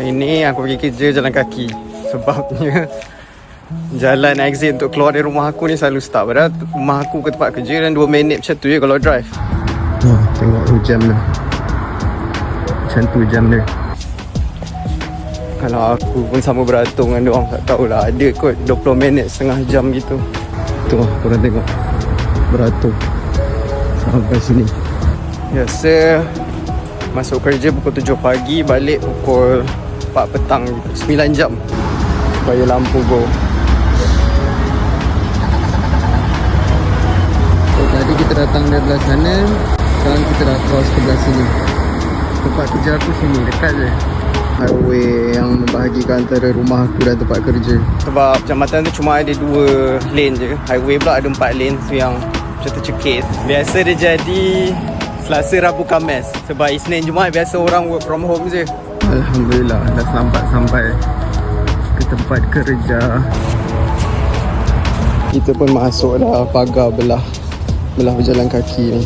Hari ni aku pergi kerja jalan kaki. Sebabnya jalan exit untuk keluar dari rumah aku ni selalu start. Padahal rumah aku ke tempat kerja dan 2 minit macam tu je kalau drive. Tengok hujan dia. Macam tu jam dia. Kalau aku pun sama beratur dengan diorang, tak tahulah, ada kot 20 minit, setengah jam gitu. Tu lah korang tengok, beratur sampai sini. Biasa masuk kerja pukul 7 pagi, balik pukul 4 petang gitu. 9 jam supaya lampu go. So, tadi kita datang dari belah sana, sekarang kita dah cross ke belah sini. Tempat kerja aku sini, dekat je. Highway yang membahagikan antara rumah aku dan tempat kerja. Sebab jambatan tu cuma ada 2 lane je. Highway pula ada 4 lane, so yang macam tercekis. Biasa dia jadi Selasa, Rabu, Khamis. Sebab Isnin, Jumaat biasa orang work from home je. Alhamdulillah dah selamat sampai ke tempat kerja. Kita pun masuk dah pagar belah berjalan kaki ni.